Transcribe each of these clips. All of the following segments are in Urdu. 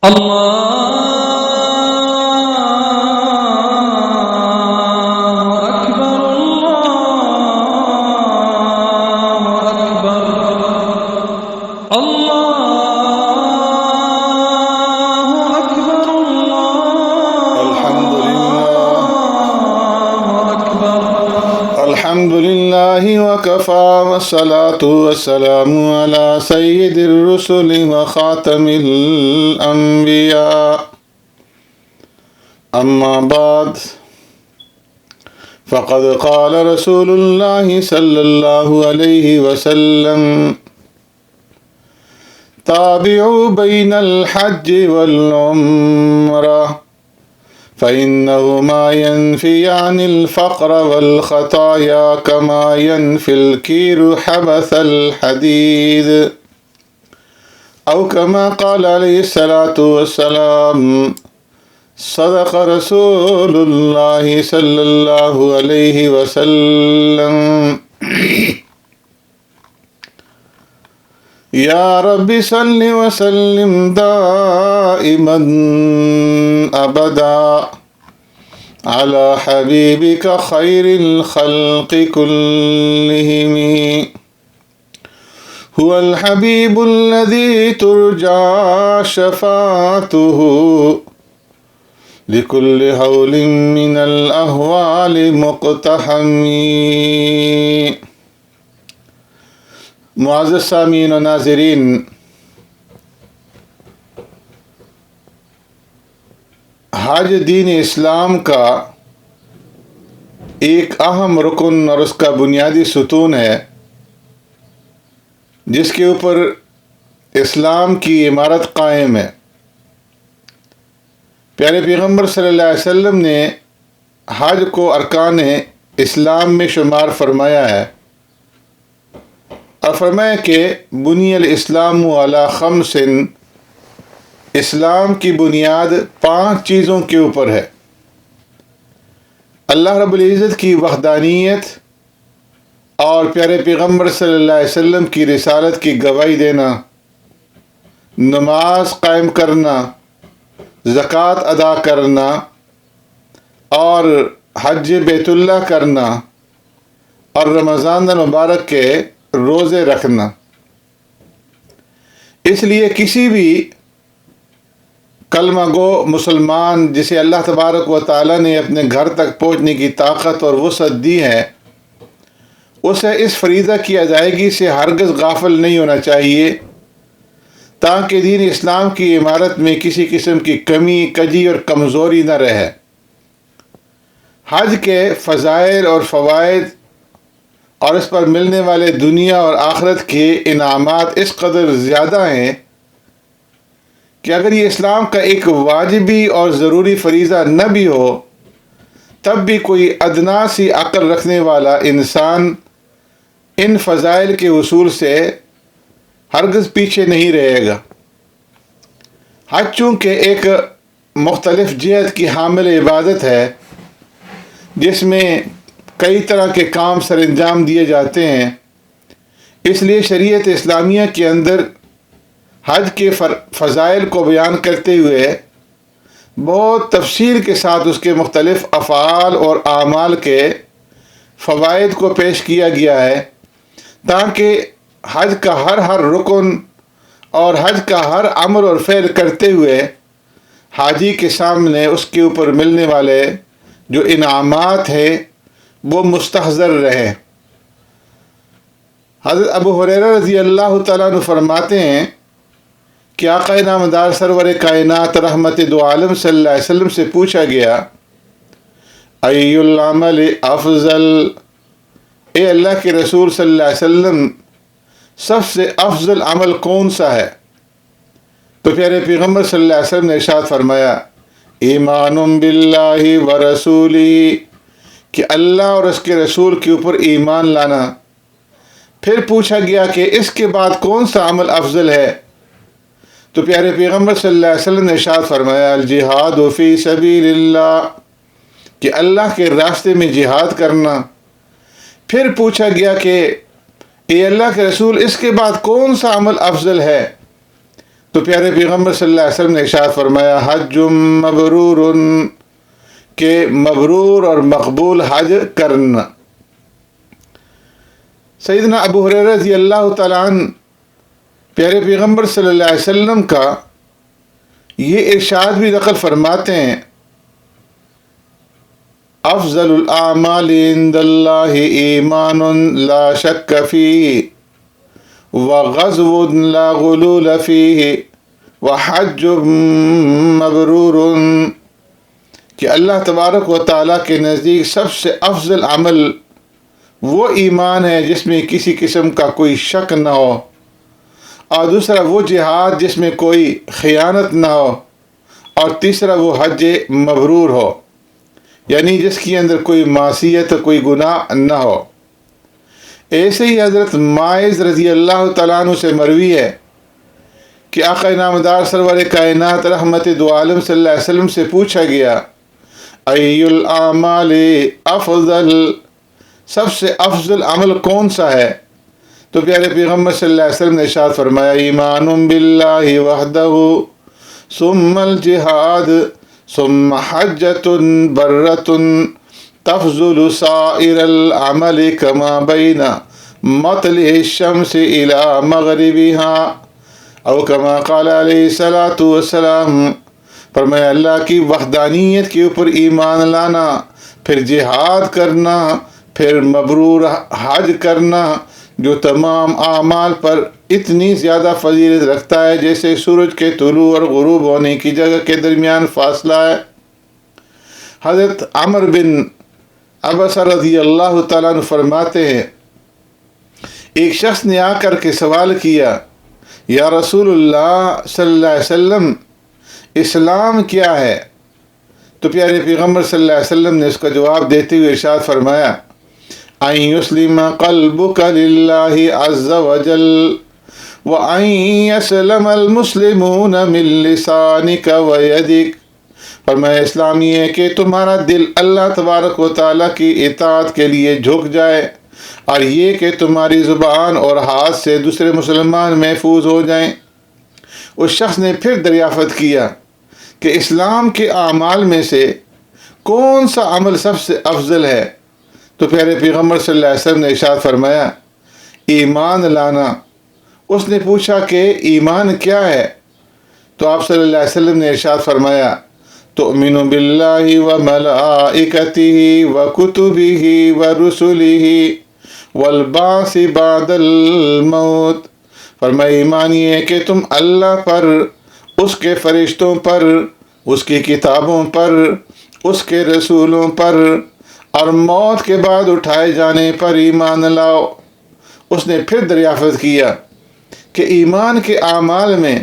الله أكبر الله أكبر الله أكبر الحمد الله لله وكفى والصلاة والسلام على سيد الرسل وخاتم الأنبياء أما بعد فقد قال رسول الله صلى الله عليه وسلم تابعوا بين الحج والعمرة فإنهما ينفيان الفقر والخطايا كما ينفي الكير حبث الحديد أو كما قال عليه الصلاة والسلام صدق رسول الله صلى الله عليه وسلم يا رب صل وسلم دائما أبدا على حبيبك خير الخلق كلهم هو الحبيب الذي ترجى شفاعته لكل هول من الأهوال مقتحم. معزز سامعین و ناظرین، حج دین اسلام کا ایک اہم رکن اور اس کا بنیادی ستون ہے جس کے اوپر اسلام کی عمارت قائم ہے۔ پیارے پیغمبر صلی اللہ علیہ وسلم نے حج کو ارکان اسلام میں شمار فرمایا ہے اور فرمایا کہ بنی الاسلام علی خمس، اسلام کی بنیاد 5 چیزوں کے اوپر ہے۔ اللہ رب العزت کی وحدانیت اور پیارے پیغمبر صلی اللہ علیہ وسلم کی رسالت کی گواہی دینا، نماز قائم کرنا، زکوٰۃ ادا کرنا اور حج بیت اللہ کرنا اور رمضان المبارک کے روزے رکھنا۔ اس لیے کسی بھی کلمہ گو مسلمان جسے اللہ تبارک و تعالیٰ نے اپنے گھر تک پہنچنے کی طاقت اور وسعت دی ہے، اسے اس فریضہ کی ادائیگی سے ہرگز غافل نہیں ہونا چاہیے تاکہ دین اسلام کی عمارت میں کسی قسم کی کمی، کجی اور کمزوری نہ رہے۔ حج کے فضائل اور فوائد اور اس پر ملنے والے دنیا اور آخرت کے انعامات اس قدر زیادہ ہیں کہ اگر یہ اسلام کا ایک واجبی اور ضروری فریضہ نہ بھی ہو تب بھی کوئی ادنا سی عقل رکھنے والا انسان ان فضائل کے حصول سے ہرگز پیچھے نہیں رہے گا۔ حج چونکہ ایک مختلف جہت کی حامل عبادت ہے جس میں کئی طرح کے کام سر انجام دیے جاتے ہیں، اس لیے شریعت اسلامیہ کے اندر حج کے فضائل کو بیان کرتے ہوئے بہت تفصیل کے ساتھ اس کے مختلف افعال اور اعمال کے فوائد کو پیش کیا گیا ہے تاکہ حج کا ہر رکن اور حج کا ہر امر اور فعل کرتے ہوئے حاجی کے سامنے اس کے اوپر ملنے والے جو انعامات ہیں وہ مستحضر رہے۔ حضرت ابو ہریرہ رضی اللہ تعالیٰ عنہ فرماتے ہیں کہ آقا نامدار سرور کائنات رحمت دو عالم صلی اللہ علیہ وسلم سے پوچھا گیا، ای العمل افضل، اے اللہ کے رسول صلی اللہ علیہ وسلم سب سے افضل عمل کون سا ہے؟ تو پیارے پیغمبر صلی اللہ علیہ وسلم نے ارشاد فرمایا، ایمان باللہ ورسولہ، کہ اللہ اور اس کے رسول کے اوپر ایمان لانا۔ پھر پوچھا گیا کہ اس کے بعد کون سا عمل افضل ہے؟ تو پیارے پیغمبر صلی اللہ علیہ وسلم نے ارشاد فرمایا، الجہاد فی سبیل اللہ، کہ اللہ کے راستے میں جہاد کرنا۔ پھر پوچھا گیا کہ اے اللہ کے رسول اس کے بعد کون سا عمل افضل ہے؟ تو پیارے پیغمبر صلی اللہ علیہ وسلم نے ارشاد فرمایا حج مبرور، کہ مبرور اور مقبول حج کرنا۔ سیدنا ابو ہریرہ رضی اللہ تعالیٰ عنہ پیارے پیغمبر صلی اللہ علیہ وسلم کا یہ ارشاد بھی نقل فرماتے ہیں، افضل الاعمال عند اللہ ایمان لا شک فیہ وغزو لا غلول فیہ وحج مبرور، کہ اللہ تبارک و تعالیٰ کے نزدیک سب سے افضل عمل وہ ایمان ہے جس میں کسی قسم کا کوئی شک نہ ہو، اور دوسرا وہ جہاد جس میں کوئی خیانت نہ ہو، اور تیسرا وہ حج مبرور ہو، یعنی جس کے اندر کوئی معصیت کوئی گناہ نہ ہو۔ ایسے ہی حضرت ماعز رضی اللہ تعالیٰ عنہ سے مروی ہے کہ آقا نامدار سرور کائنات رحمت دو عالم صلی اللہ علیہ وسلم سے پوچھا گیا ای الاعمال افضل، سب سے افضل عمل کون سا ہے؟ تو پیارے پیغمبر صلی اللہ علیہ وسلم نے ارشاد فرمایا ایمان باللہ وحدہ ثم الجہاد ثم حجۃ برۃ تفضل سائر العمل کما بین مطلع الشمس الی مغربها، او کما قال علیہ الصلاۃ والسلام۔ فرمایا اللہ کی وحدانیت کے اوپر ایمان لانا، پھر جہاد کرنا، پھر مبرور حج کرنا، جو تمام اعمال پر اتنی زیادہ فضیلت رکھتا ہے جیسے سورج کے طلوع اور غروب ہونے کی جگہ کے درمیان فاصلہ ہے۔ حضرت عمر بن عبس رضی اللہ تعالیٰ عنہ فرماتے ہیں ایک شخص نے آ کر کے سوال کیا یا رسول اللہ صلی اللہ علیہ وسلم اسلام کیا ہے؟ تو پیارے پیغمبر صلی اللہ علیہ وسلم نے اس کا جواب دیتے ہوئے ارشاد فرمایا ان یسلم قلبک للہ عز وجل وان یسلم المسلمون من لسانک ویدک۔ فرمایا اسلام یہ ہے کہ تمہارا دل اللہ تبارک و تعالیٰ کی اطاعت کے لیے جھک جائے، اور یہ کہ تمہاری زبان اور ہاتھ سے دوسرے مسلمان محفوظ ہو جائیں۔ اس شخص نے پھر دریافت کیا کہ اسلام کے اعمال میں سے کون سا عمل سب سے افضل ہے؟ تو پیارے پیغمبر صلی اللہ علیہ وسلم نے ارشاد فرمایا ایمان لانا۔ اس نے پوچھا کہ ایمان کیا ہے؟ تو آپ صلی اللہ علیہ وسلم نے ارشاد فرمایا تؤمن باللہ وملائکتہ وکتبہ ورسلہ والبعث بعد الموت۔ فرمایا ایمان یہ ہے کہ تم اللہ پر، اس کے فرشتوں پر، اس کی کتابوں پر، اس کے رسولوں پر، اور موت کے بعد اٹھائے جانے پر ایمان لاؤ۔ اس نے پھر دریافت کیا کہ ایمان کے اعمال میں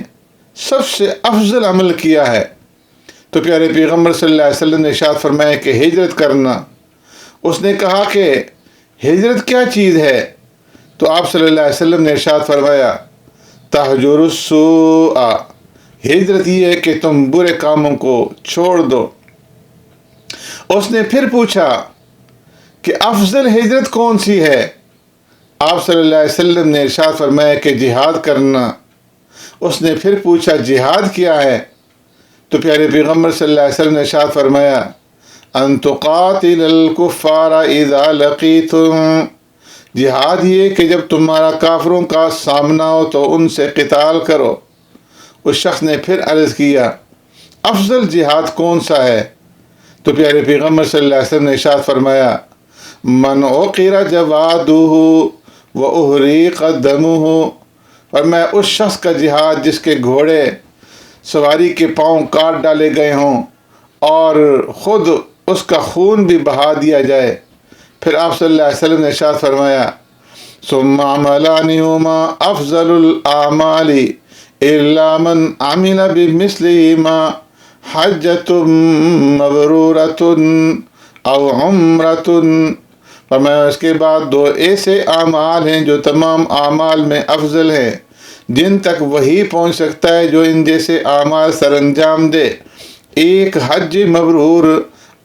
سب سے افضل عمل کیا ہے؟ تو پیارے پیغمبر صلی اللہ علیہ وسلم نے ارشاد فرمایا کہ ہجرت کرنا۔ اس نے کہا کہ ہجرت کیا چیز ہے؟ تو آپ صلی اللہ علیہ وسلم نے ارشاد فرمایا تہجر السوء، ہجرت یہ ہے کہ تم برے کاموں کو چھوڑ دو۔ اس نے پھر پوچھا کہ افضل ہجرت کون سی ہے؟ آپ صلی اللہ علیہ وسلم نے ارشاد فرمایا کہ جہاد کرنا۔ اس نے پھر پوچھا جہاد کیا ہے؟ تو پیارے پیغمبر صلی اللہ علیہ وسلم نے ارشاد فرمایا ان تقاتل الکفار اذا لقیتم، جہاد یہ کہ جب تمہارا کافروں کا سامنا ہو تو ان سے قتال کرو۔ اس شخص نے پھر عرض کیا افضل جہاد کون سا ہے؟ تو پیارے پیغمبر صلی اللہ علیہ وسلم نے ارشاد فرمایا من عقر جوادہ واحریق دمہ، فرمایا اس شخص کا جہاد جس کے گھوڑے سواری کے پاؤں کاٹ ڈالے گئے ہوں اور خود اس کا خون بھی بہا دیا جائے۔ پھر آپ صلی اللہ علیہ وسلم نے ارشاد فرمایا ثم عملان ہما افضل الاعمال الا من عمل بمثلہما حجۃ مبرورۃ او عمرۃ۔ فرمایا اس کے بعد دو ایسے اعمال ہیں جو تمام اعمال میں افضل ہیں، جن تک وہی پہنچ سکتا ہے جو ان جیسے اعمال سر انجام دے، ایک حج مبرور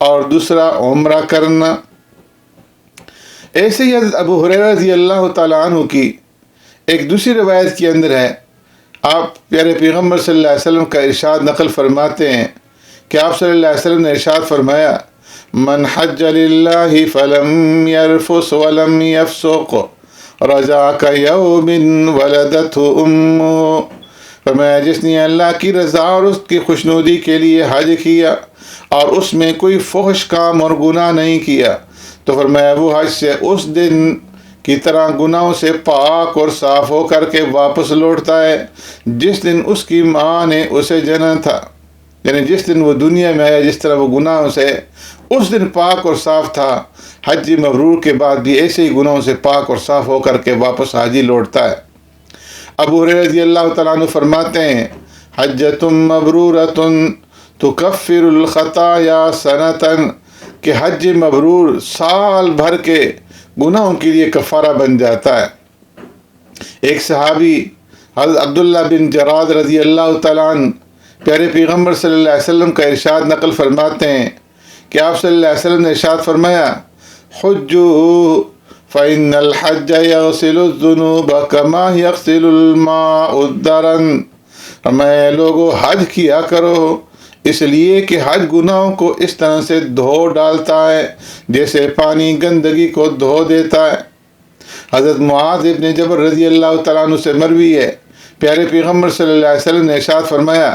اور دوسرا عمرہ کرنا۔ ایسے ہی حضرت ابو ہریرہ رضی اللہ تعالیٰ عنہ کی ایک دوسری روایت کے اندر ہے آپ پیارے پیغمبر صلی اللہ علیہ وسلم کا ارشاد نقل فرماتے ہیں کہ آپ صلی اللہ علیہ وسلم نے ارشاد فرمایا من حج للہ فلم یرفس ولم یفسق رجع کیوم ولدتہ امہ، فرمایا جس نے اللہ کی رضا اور اس کی خوشنودی کے لیے حج کیا اور اس میں کوئی فحش کام اور گناہ نہیں کیا تو فرمایا وہ حج سے اس دن کی طرح گناہوں سے پاک اور صاف ہو کر کے واپس لوٹتا ہے جس دن اس کی ماں نے اسے جنا تھا، یعنی جس دن وہ دنیا میں آیا جس طرح وہ گناہوں سے اس دن پاک اور صاف تھا، حج مبرور کے بعد بھی ایسے ہی گناہوں سے پاک اور صاف ہو کر کے واپس حاجی لوٹتا ہے۔ ابو ہریرہ رضی اللہ تعالیٰ عنہ فرماتے ہیں حجۃ مبرورۃ تکفر الخطایا سنۃ، کہ حج مبرور سال بھر کے گناہوں کے لیے کفارہ بن جاتا ہے۔ ایک صحابی حضرت عبداللہ بن جراد رضی اللہ تعالیٰ عنہ پیارے پیغمبر صلی اللہ علیہ وسلم کا ارشاد نقل فرماتے ہیں کہ آپ صلی اللہ علیہ وسلم نے ارشاد فرمایا حجوا فإن الحج يغسل الذنوب كما يغسل الماء الدرن، فرمایا لوگو حج کیا کرو اس لیے کہ حج گناہوں کو اس طرح سے دھو ڈالتا ہے جیسے پانی گندگی کو دھو دیتا ہے۔ حضرت معاذ ابن جبل رضی اللہ تعالیٰ عنہ سے مروی ہے پیارے پیغمبر صلی اللہ علیہ وسلم نے ارشاد فرمایا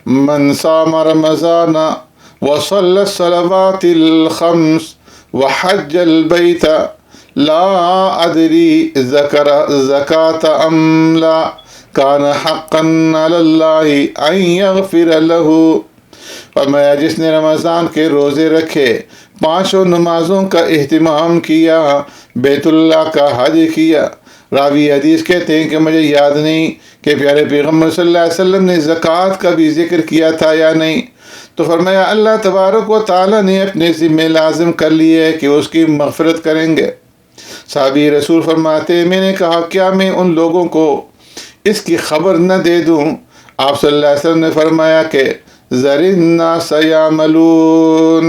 من صام رمضان وصلى الصلوات الخمس وحج البيت لا ادری ذکر زکاة ام لا کان حقا علی اللہ ان یغفر لہ، فرمایا جس نے رمضان کے روزے رکھے، پانچوں نمازوں کا اہتمام کیا، بیت اللہ کا حج کیا۔ راوی حدیث کہتے ہیں کہ مجھے یاد نہیں کہ پیارے پیغمبر صلی اللہ علیہ وسلم نے زکوٰۃ کا بھی ذکر کیا تھا یا نہیں، تو فرمایا اللہ تبارک و تعالیٰ نے اپنے ذمہ لازم کر لی ہے کہ اس کی مغفرت کریں گے۔ صحابی رسول فرماتے میں نے کہا کیا میں ان لوگوں کو اس کی خبر نہ دے دوں؟ آپ صلی اللہ علیہ وسلم نے فرمایا کہ ذر الناس یعملون،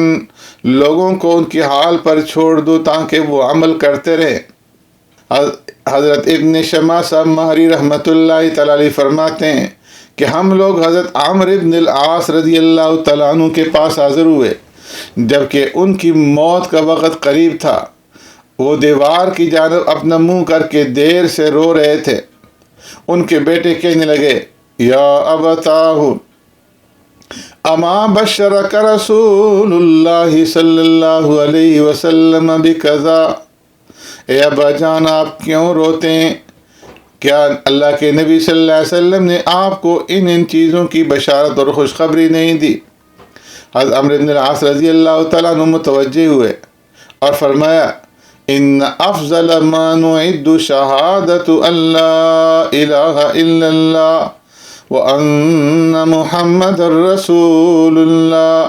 لوگوں کو ان کی حال پر چھوڑ دو تاکہ وہ عمل کرتے رہیں۔ حضرت ابن شماسہ مہری رحمۃ اللہ تعالیٰ علیہ فرماتے ہیں کہ ہم لوگ حضرت عمرو بن العاص رضی اللہ تعالیٰ عنہ کے پاس حاضر ہوئے جبکہ ان کی موت کا وقت قریب تھا۔ وہ دیوار کی جانب اپنا منہ کر کے دیر سے رو رہے تھے۔ ان کے بیٹے کہنے لگے یا ابتاہ اما بشرک رسول اللہ صلی اللہ علیہ وسلم بکذا، اے ابا جان آپ کیوں روتے ہیں؟ کیا اللہ کے نبی صلی اللہ علیہ وسلم نے آپ کو ان چیزوں کی بشارت اور خوشخبری نہیں دی؟ حضرت عمرو بن العاص رضی اللہ تعالیٰ عنہ متوجہ ہوئے اور فرمایا ان افضل ما نعد شہادت ان لا الہ الا اللہ وان محمد رسول اللہ،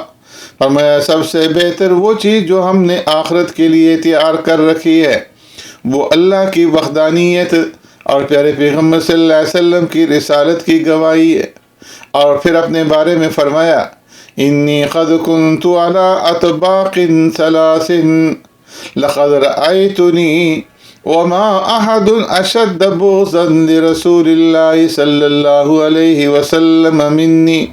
فرمایا سب سے بہتر وہ چیز جو ہم نے آخرت کے لیے تیار کر رکھی ہے وہ اللہ کی وحدانیت اور پیارے پیغمبر صلی اللہ علیہ وسلم کی رسالت کی گواہی ہے۔ اور پھر اپنے بارے میں فرمایا انی قد کنت علی اطباق ثلاث لقد رأیتنی وما احد اشد بغضا لرسول اللہ صلی اللہ علیہ وسلم منی،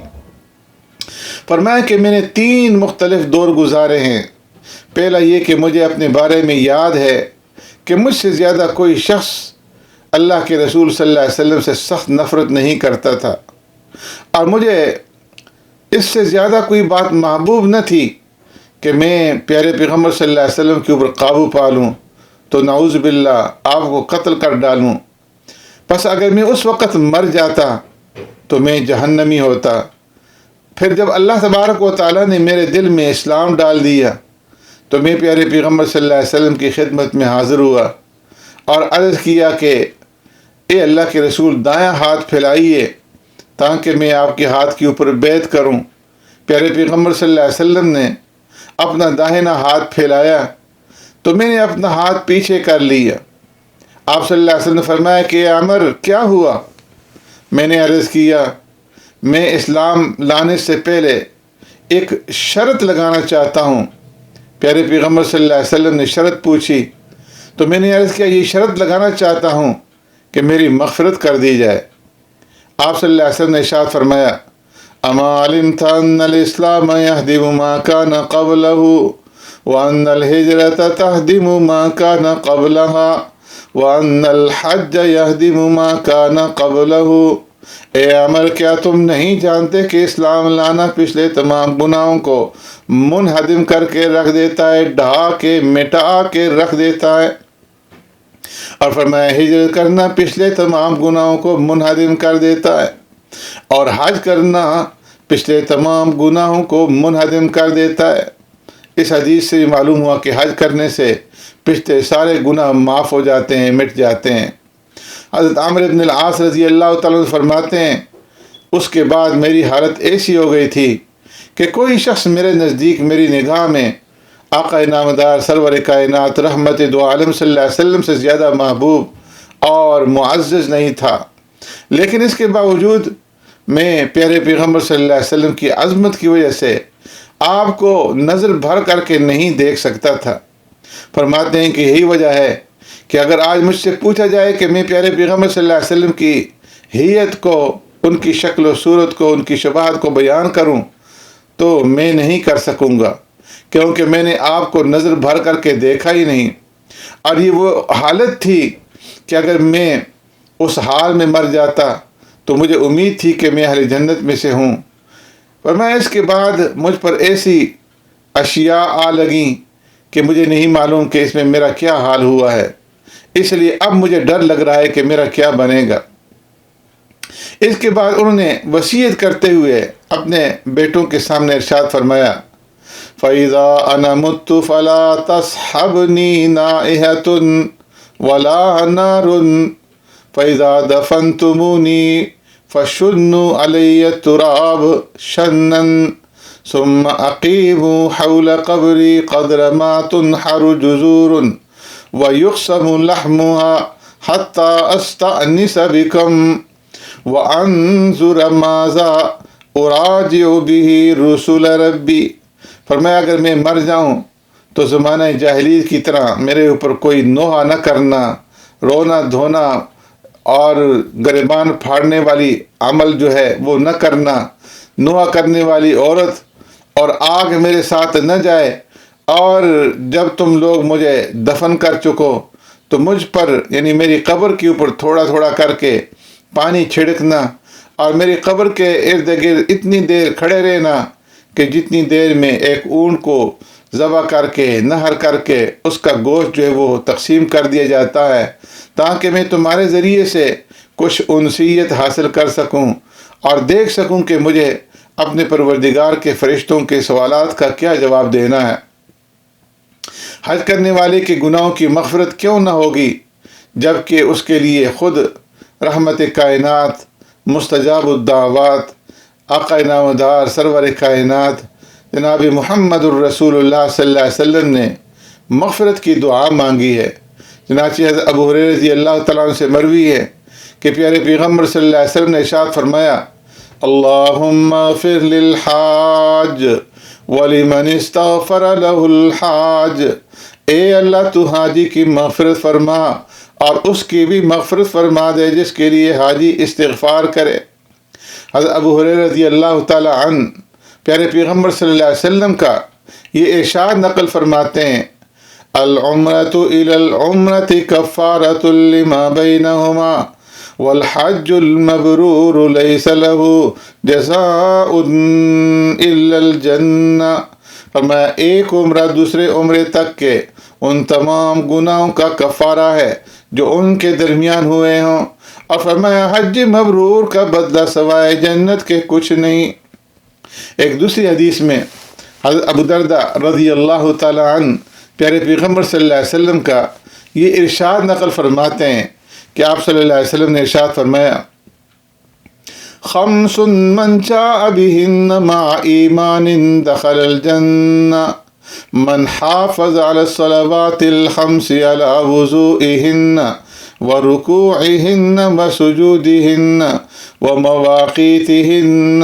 فرمایا کہ میں نے 3 مختلف دور گزارے ہیں۔ پہلا یہ کہ مجھے اپنے بارے میں یاد ہے کہ مجھ سے زیادہ کوئی شخص اللہ کے رسول صلی اللہ علیہ وسلم سے سخت نفرت نہیں کرتا تھا، اور مجھے اس سے زیادہ کوئی بات محبوب نہ تھی کہ میں پیارے پیغمبر صلی اللہ علیہ وسلم کے اوپر قابو پا لوں تو نعوذ باللہ آپ کو قتل کر ڈالوں، پس اگر میں اس وقت مر جاتا تو میں جہنمی ہوتا۔ پھر جب اللہ تبارک و تعالیٰ نے میرے دل میں اسلام ڈال دیا تو میں پیارے پیغمبر صلی اللہ علیہ وسلم کی خدمت میں حاضر ہوا اور عرض کیا کہ اے اللہ کے رسول دایاں ہاتھ پھیلائیے تاکہ میں آپ کے ہاتھ کے اوپر بیعت کروں۔ پیارے پیغمبر صلی اللہ علیہ وسلم نے اپنا داہنا ہاتھ پھیلایا تو میں نے اپنا ہاتھ پیچھے کر لیا۔ آپ صلی اللہ علیہ وسلم نے فرمایا کہ عمر کیا ہوا؟ میں نے عرض کیا میں اسلام لانے سے پہلے ایک شرط لگانا چاہتا ہوں۔ پیارے پیغمبر صلی اللہ علیہ وسلم نے شرط پوچھی تو میں نے عرض کیا یہ شرط لگانا چاہتا ہوں کہ میری مغفرت کر دی جائے۔ آپ صلی اللہ علیہ وسلم نے ارشاد فرمایا اما علمت ان الاسلام يهدم ما كان قبله وان الهجرة تهدم ما كان قبلها وان الحج يهدم ما كان قبله۔ اے عمر، کیا تم نہیں جانتے کہ اسلام لانا پچھلے تمام گناہوں کو منہدم کر کے رکھ دیتا ہے، ڈھا کے مٹا کے رکھ دیتا ہے؟ اور فرمایا ہجرت کرنا پچھلے تمام گناہوں کو منہدم کر دیتا ہے، اور حج کرنا پچھلے تمام گناہوں کو منہدم کر دیتا ہے۔ اس حدیث سے معلوم ہوا کہ حج کرنے سے پچھلے سارے گناہ معاف ہو جاتے ہیں، مٹ جاتے ہیں۔ حضرت عمرو بن العاص رضی اللہ تعالیٰ عنہ فرماتے ہیں اس کے بعد میری حالت ایسی ہو گئی تھی کہ کوئی شخص میرے نزدیک میری نگاہ میں آقا نامدار سرور کائنات رحمت دو عالم صلی اللہ علیہ وسلم سے زیادہ محبوب اور معزز نہیں تھا، لیکن اس کے باوجود میں پیارے پیغمبر صلی اللہ علیہ وسلم کی عظمت کی وجہ سے آپ کو نظر بھر کر کے نہیں دیکھ سکتا تھا۔ فرماتے ہیں کہ یہی وجہ ہے کہ اگر آج مجھ سے پوچھا جائے کہ میں پیارے پیغمبر صلی اللہ علیہ وسلم کی ہیئت کو، ان کی شکل و صورت کو، ان کی شباہت کو بیان کروں تو میں نہیں کر سکوں گا، کیونکہ میں نے آپ کو نظر بھر کر کے دیکھا ہی نہیں۔ اور یہ وہ حالت تھی کہ اگر میں اس حال میں مر جاتا تو مجھے امید تھی کہ میں اہل جنت میں سے ہوں۔ فرمایا اس کے بعد مجھ پر ایسی اشیاء آ لگیں کہ مجھے نہیں معلوم کہ اس میں میرا کیا حال ہوا ہے، اس لیے اب مجھے ڈر لگ رہا ہے کہ میرا کیا بنے گا۔ اس کے بعد انہوں نے وصیت کرتے ہوئے اپنے بیٹوں کے سامنے ارشاد فرمایا فَإِذَا أَنَا مُتُّ فَلَا تَصْحَبْنِي نَائِحَةٌ وَلَا نَارٌ فَإِذَا دَفَنْتُمُونِي فَشُنُّوا عَلَيَّ التُّرَابَ شَنًّا ثُمَّ أَقِيمُوا حَوْلَ قَبْرِي قَدْرَ مَا تُنْحَرُ جُزُورٌ وَيُقْسَمُ لَحْمُهَا حَتَّى أَسْتَأْنِسَ بِكُمْ وَأَنْظُرَ مَاذَا أُرَاجِعُ بِهِ رُسُلَ رَبِّي۔ فرمایا اگر میں مر جاؤں تو زمانہ جاہلیت کی طرح میرے اوپر کوئی نوحہ نہ کرنا، رونا دھونا اور گریبان پھاڑنے والی عمل جو ہے وہ نہ کرنا، نوحہ کرنے والی عورت اور آگ میرے ساتھ نہ جائے، اور جب تم لوگ مجھے دفن کر چکو تو مجھ پر یعنی میری قبر کے اوپر تھوڑا تھوڑا کر کے پانی چھڑکنا، اور میری قبر کے ارد گرد اتنی دیر کھڑے رہنا کہ جتنی دیر میں ایک اونٹ کو ذبح کر کے نہر کر کے اس کا گوشت جو ہے وہ تقسیم کر دیا جاتا ہے، تاکہ میں تمہارے ذریعے سے کچھ انسیت حاصل کر سکوں اور دیکھ سکوں کہ مجھے اپنے پروردگار کے فرشتوں کے سوالات کا کیا جواب دینا ہے۔ حج کرنے والے کے گناہوں کی مغفرت کیوں نہ ہوگی جبکہ اس کے لیے خود رحمت کائنات، مستجاب الدعوات، آقا نامدار سرور کائنات جناب محمد الرسول اللہ صلی اللہ علیہ وسلم نے مغفرت کی دعا مانگی ہے۔ چنانچہ حضرت ابو ہریرہ رضی اللہ تعالیٰ عنہ سے مروی ہے کہ پیارے پیغمبر صلی اللہ علیہ وسلم نے ارشاد فرمایا اللہم اغفر للحاج ولمن استغفر له الحاج۔ اے اللہ تو حاجی کی مغفرت فرما اور اس کی بھی مغفرت فرما دے جس کے لیے حاجی استغفار کرے۔ حضرت ابو ہریرہ رضی اللہ تعالی عنہ پیارے پیغمبر صلی اللہ علیہ وسلم کا یہ ارشاد نقل فرماتے ہیں العمرۃ الی العمرۃ کفارۃ لما بینہما والحج المبرور لیس له جزاء الا الجنہ۔ فرمایا ایک عمرہ دوسرے عمرے تک کے ان تمام گناہوں کا کفارہ ہے جو ان کے درمیان ہوئے ہوں، اور فرمایا حج مبرور کا بدلہ سوائے جنت کے کچھ نہیں۔ ایک دوسری حدیث میں حضرت ابو درداء رضی اللہ تعالی عنہ پیارے پیغمبر صلی اللہ علیہ وسلم کا یہ ارشاد نقل فرماتے ہیں کہ آپ صلی اللہ علیہ وسلم نے ارشاد فرمایا خمس من جاء بهن مع ایمان دخل الجنہ من حافظ على الصلوات الخمس على وضوئهن وركوعهن وسجودهن ومواقيتهن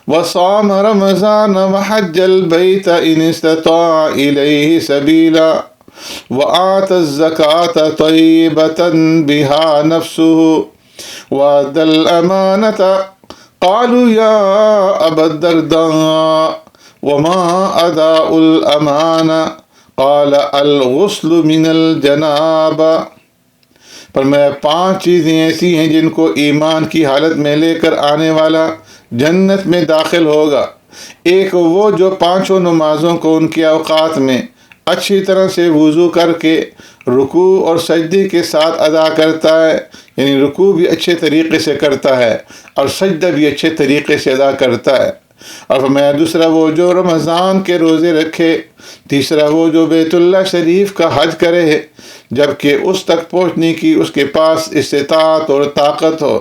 وصام رمضان وحج البيت إن استطاع إليه سبيلا وآتى الزكاة طيبة بها نفسه وَأَدَّى الْأَمَانَةَ قَالُوا يَا أَبَا الدَّرْدَاءِ وَمَا أَدَاءُ الْأَمَانَةِ قَالَ الْغُسْلُ مِنَ الْجَنَابَةِ۔ فرمایا 5 چیزیں ایسی ہیں جن کو ایمان کی حالت میں لے کر آنے والا جنت میں داخل ہوگا۔ ایک وہ جو 5 نمازوں کو ان کے اوقات میں اچھی طرح سے وضو کر کے رکوع اور سجدے کے ساتھ ادا کرتا ہے، یعنی رکوع بھی اچھے طریقے سے کرتا ہے اور سجدہ بھی اچھے طریقے سے ادا کرتا ہے۔ اور فرمایا دوسرا وہ جو رمضان کے روزے رکھے، تیسرا وہ جو بیت اللہ شریف کا حج کرے جبکہ اس تک پہنچنے کی اس کے پاس استطاعت اور طاقت ہو،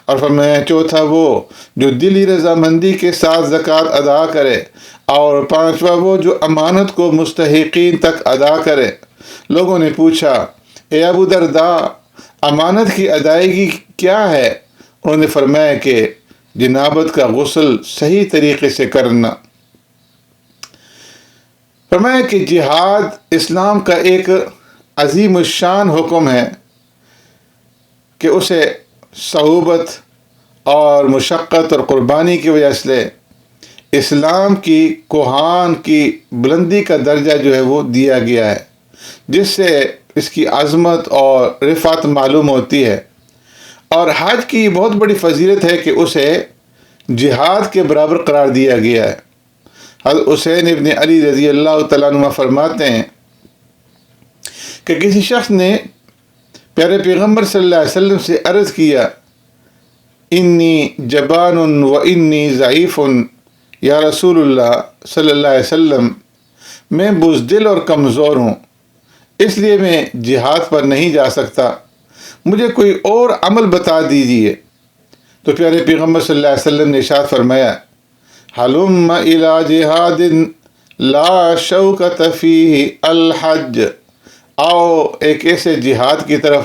اور فرمایا چوتھا وہ جو دلی رضامندی کے ساتھ زکوٰۃ ادا کرے، اور 5واں وہ جو امانت کو مستحقین تک ادا کرے۔ لوگوں نے پوچھا اے ابو درداء امانت کی ادائیگی کیا ہے؟ انہوں نے فرمایا کہ جنابت کا غسل صحیح طریقے سے کرنا۔ فرمایا کہ جہاد اسلام کا ایک عظیم الشان حکم ہے کہ اسے صعوبت اور مشقت اور قربانی کی وجہ سے اسلام کی کوہان کی بلندی کا درجہ جو ہے وہ دیا گیا ہے، جس سے اس کی عظمت اور رفعت معلوم ہوتی ہے۔ اور حج کی بہت بڑی فضیلت ہے کہ اسے جہاد کے برابر قرار دیا گیا ہے۔ حضرت حسین ابن علی رضی اللہ تعالیٰ عنہ فرماتے ہیں کہ کسی شخص نے پیارے پیغمبر صلی اللہ علیہ وسلم سے عرض کیا انی جبان و انی ضعیف یا رسول اللہ صلی اللہ علیہ وسلم، میں بزدل اور کمزور ہوں، اس لیے میں جہاد پر نہیں جا سکتا، مجھے کوئی اور عمل بتا دیجیے۔ تو پیارے پیغمبر صلی اللہ علیہ وسلم نے ارشاد فرمایا حلم الی جہاد لا شوکۃ فیہ الحج، آؤ ایک ایسے جہاد کی طرف،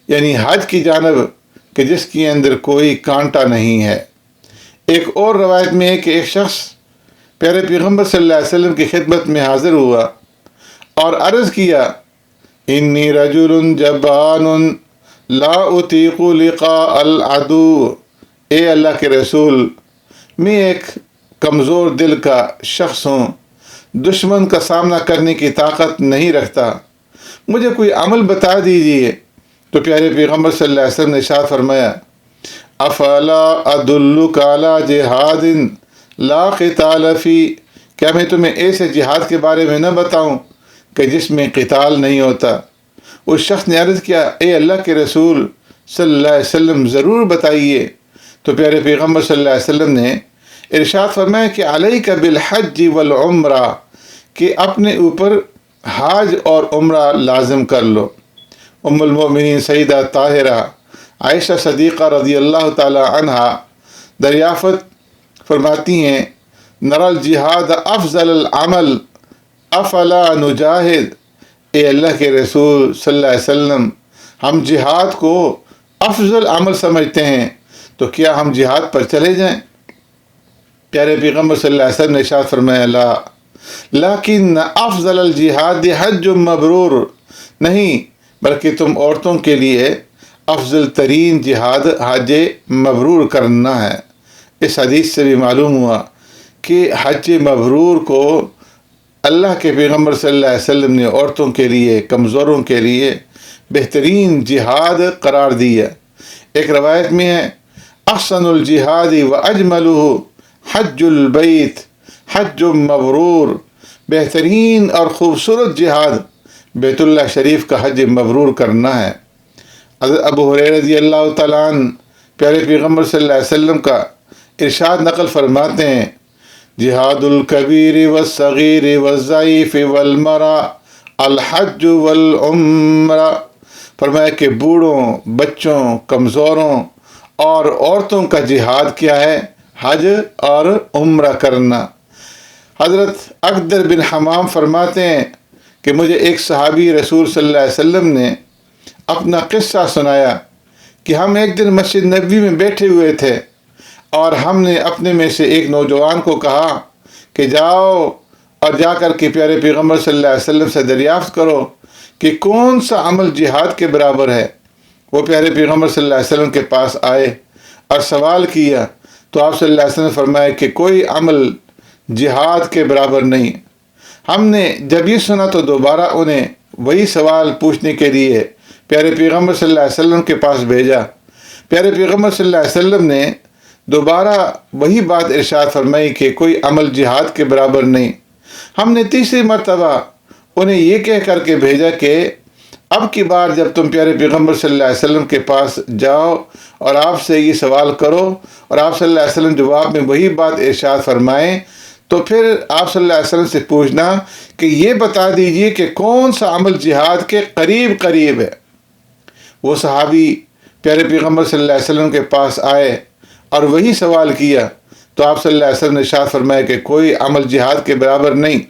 یعنی حج کی جانب کہ جس کے اندر کوئی کانٹا نہیں ہے۔ ایک اور روایت میں ہے کہ ایک شخص پیارے پیغمبر صلی اللہ علیہ وسلم کی خدمت میں حاضر ہوا اور عرض کیا انی رجل جبان لا اطیق لقاء العدو، اے اللہ کے رسول میں ایک کمزور دل کا شخص ہوں، دشمن کا سامنا کرنے کی طاقت نہیں رکھتا، مجھے کوئی عمل بتا دیجیے۔ تو پیارے پیغمبر صلی اللہ علیہ وسلم نے ارشاد فرمایا افلا ادلک علی جہاد لا قتال فی، کیا میں تمہیں ایسے جہاد کے بارے میں نہ بتاؤں کہ جس میں قتال نہیں ہوتا؟ اس شخص نے عرض کیا اے اللہ کے رسول صلی اللہ علیہ وسلم ضرور بتائیے۔ تو پیارے پیغمبر صلی اللہ علیہ وسلم نے ارشاد فرمایا کہ علیک بالحج والعمرہ، کہ اپنے اوپر حج اور عمرہ لازم کر لو۔ ام المؤمنین سیدہ طاہرہ عائشہ صدیقہ رضی اللہ تعالی عنہا دریافت فرماتی ہیں نرى الجہاد افضل العمل افلا نجاہد، اے اللہ کے رسول صلی اللہ علیہ وسلم ہم جہاد کو افضل عمل سمجھتے ہیں، تو کیا ہم جہاد پر چلے جائیں؟ پیارے پیغمبر صلی اللہ علیہ وسلم نے ارشاد فرمایا لا لیکن افضل الجہاد حج مبرور، نہیں بلکہ تم عورتوں کے لیے افضل ترین جہاد حج مبرور کرنا ہے۔ اس حدیث سے بھی معلوم ہوا کہ حج مبرور کو اللہ کے پیغمبر صلی اللہ علیہ وسلم نے عورتوں کے لیے، کمزوروں کے لیے بہترین جہاد قرار دیا۔ ایک روایت میں ہے احسن الجہاد و اجملہ حج البیت حج مبرور، بہترین اور خوبصورت جہاد بیت اللہ شریف کا حج مبرور کرنا ہے۔ حضرت ابو ہریرہ رضی اللہ تعالیٰ عنہ پیارے پیغمبر صلی اللہ علیہ وسلم کا ارشاد نقل فرماتے ہیں جہاد الکبیر والصغیر والضعیف والمرأ الحج والعمرہ، فرمایا کہ بوڑھوں، بچوں، کمزوروں اور عورتوں کا جہاد کیا ہے؟ حج اور عمرہ کرنا۔ حضرت اقدر بن حمام فرماتے ہیں کہ مجھے ایک صحابی رسول صلی اللہ علیہ وسلم نے اپنا قصہ سنایا کہ ہم ایک دن مسجد نبوی میں بیٹھے ہوئے تھے اور ہم نے اپنے میں سے ایک نوجوان کو کہا کہ جاؤ اور جا کر کے پیارے پیغمبر صلی اللہ علیہ وسلم سے دریافت کرو کہ کون سا عمل جہاد کے برابر ہے۔ وہ پیارے پیغمبر صلی اللہ علیہ وسلم کے پاس آئے اور سوال کیا تو آپ صلی اللہ علیہ وسلم نے فرمایا کہ کوئی عمل جہاد کے برابر نہیں۔ ہم نے جب یہ سنا تو دوبارہ انہیں وہی سوال پوچھنے کے لیے پیارے پیغمبر صلی اللہ علیہ وسلم کے پاس بھیجا۔ پیارے پیغمبر صلی اللہ علیہ وسلم نے دوبارہ وہی بات ارشاد فرمائی کہ کوئی عمل جہاد کے برابر نہیں۔ ہم نے تیسری مرتبہ انہیں یہ کہہ کر کے بھیجا کہ اب کی بار جب تم پیارے پیغمبر صلی اللہ علیہ وسلم کے پاس جاؤ اور آپ سے یہ سوال کرو اور آپ صلی اللہ علیہ وسلم جواب میں وہی بات ارشاد فرمائیں تو پھر آپ صلی اللہ علیہ وسلم سے پوچھنا کہ یہ بتا دیجئے کہ کون سا عمل جہاد کے قریب قریب ہے۔ وہ صحابی پیارے پیغمبر صلی اللہ علیہ وسلم کے پاس آئے اور وہی سوال کیا تو آپ صلی اللہ علیہ وسلم نے ارشاد فرمایا کہ کوئی عمل جہاد کے برابر نہیں۔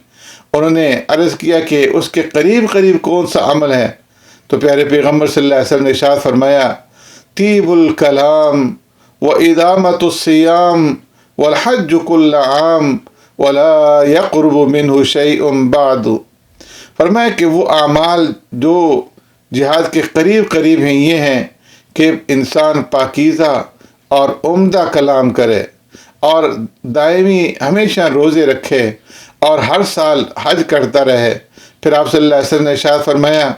انہوں نے عرض کیا کہ اس کے قریب قریب کون سا عمل ہے تو پیارے پیغمبر صلی اللہ علیہ وسلم نے ارشاد فرمایا طیب الکلام وادامۃ الصیام والحج کل عام ولا یقرب منہ شیء بعد۔ فرمایا کہ وہ اعمال جو جہاد کے قریب قریب ہیں یہ ہیں کہ انسان پاکیزہ اور عمدہ کلام کرے اور دائمی ہمیشہ روزے رکھے اور ہر سال حج کرتا رہے۔ پھر آپ صلی اللہ علیہ وسلم نے ارشاد فرمایا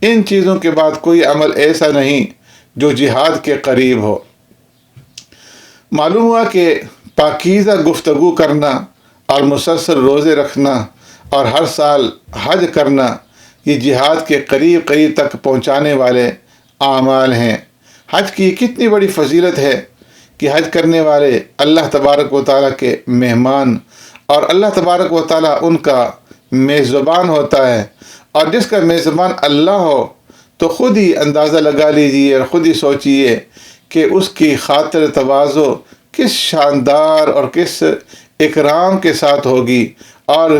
ان چیزوں کے بعد کوئی عمل ایسا نہیں جو جہاد کے قریب ہو۔ معلوم ہوا کہ پاکیزہ گفتگو کرنا اور مسلسل روزے رکھنا اور ہر سال حج کرنا یہ جہاد کے قریب قریب تک پہنچانے والے اعمال ہیں۔ حج کی کتنی بڑی فضیلت ہے کہ حج کرنے والے اللہ تبارک و تعالیٰ کے مہمان اور اللہ تبارک و تعالیٰ ان کا میزبان ہوتا ہے، اور جس کا میزبان اللہ ہو تو خود ہی اندازہ لگا لیجئے اور خود ہی سوچئے کہ اس کی خاطر تواضع کس شاندار اور کس اکرام کے ساتھ ہوگی اور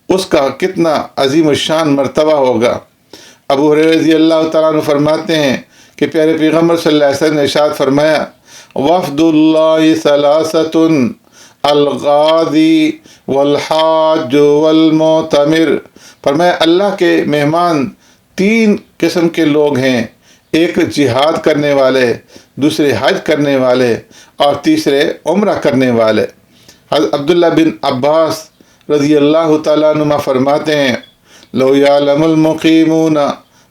اس کا کتنا عظیم الشان مرتبہ ہوگا۔ ابو ہریرہ رضی اللہ تعالیٰ عنہ فرماتے ہیں کہ پیارے پیغمبر صلی اللہ علیہ وسلم نے ارشاد فرمایا وفد اللہ ثلاثۃ الغازی والحاج والمعتمر۔ فرمایا اللہ کے مہمان تین قسم کے لوگ ہیں، ایک جہاد کرنے والے، دوسرے حج کرنے والے اور تیسرے عمرہ کرنے والے۔ حضرت عبداللہ بن عباس رضی اللہ تعالیٰ عنہ فرماتے ہیں لو یعلم المقیمون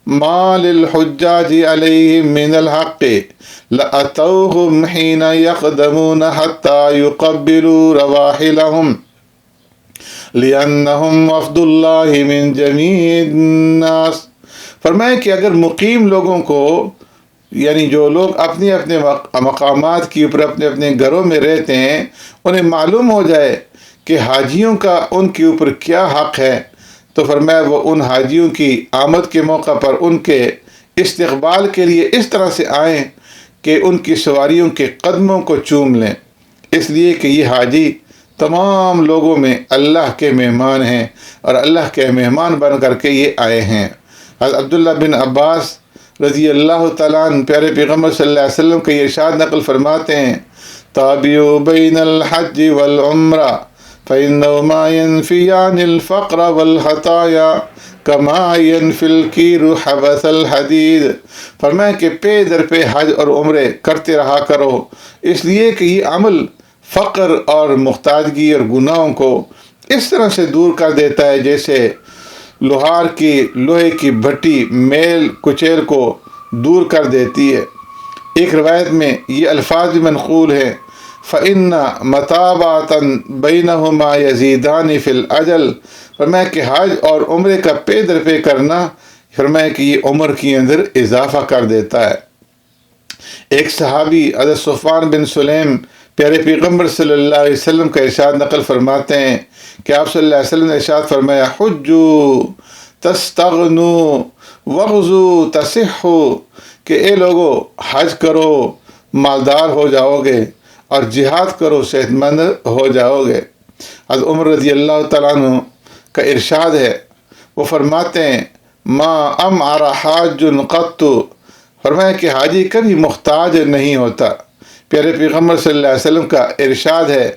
ما للحجاج علیہم من الحق لأتوہم حین یقدمون حتی یقبلوا رواحلہم لأنہم وفد اللہ من جمیع الناس۔ فرمایا کہ اگر مقیم لوگوں کو یعنی جو لوگ اپنے اپنے مقامات کے اوپر اپنے اپنے گھروں میں رہتے ہیں انہیں معلوم ہو جائے کہ حاجیوں کا ان کے اوپر کیا حق ہے تو فرمایا وہ ان حاجیوں کی آمد کے موقع پر ان کے استقبال کے لیے اس طرح سے آئیں کہ ان کی سواریوں کے قدموں کو چوم لیں، اس لیے کہ یہ حاجی تمام لوگوں میں اللہ کے مہمان ہیں اور اللہ کے مہمان بن کر کے یہ آئے ہیں۔ حضرت عبداللہ بن عباس رضی اللہ تعالیٰ عنہ پیارے پیغمبر صلی اللہ علیہ وسلم کا یہ ارشاد نقل فرماتے ہیں تابعوا بین الحج والعمرہ فإنهما ينفيان الفقر والخطايا كما ينفي الكير حبس الحديد۔ فرمایا کہ پے در پہ حج اور عمرے کرتے رہا کرو، اس لیے کہ یہ عمل فقر اور محتاجگی اور گناہوں کو اس طرح سے دور کر دیتا ہے جیسے لوہے کی بھٹی میل کچیل کو دور کر دیتی ہے۔ ایک روایت میں یہ الفاظ بھی منقول ہیں فَإِنَّ مَتَابَةً بَيْنَهُمَا يَزِيدَانِ فِي الْأَجَلِ۔ فرمایا کہ حج اور عمرے کا پے در پے کرنا فرمایا کہ یہ عمر کے اندر اضافہ کر دیتا ہے۔ ایک صحابی حضرت صفوان بن سلیم پیارے پیغمبر صلی اللہ علیہ وسلم کا ارشاد نقل فرماتے ہیں کہ آپ صلی اللہ علیہ وسلم نے ارشاد فرمایا حجوا تستغنوا وغزوا تصحوا، کہ اے لوگو حج کرو مالدار ہو جاؤ گے اور جہاد کرو صحت مند ہو جاؤ گے۔ حضرت عمر رضی اللہ تعالیٰ عنہ کا ارشاد ہے، وہ فرماتے ہیں ما امعر حاج قط، فرمایا کہ حاجی کبھی محتاج نہیں ہوتا۔ پیارے پیغمبر صلی اللہ علیہ وسلم کا ارشاد ہے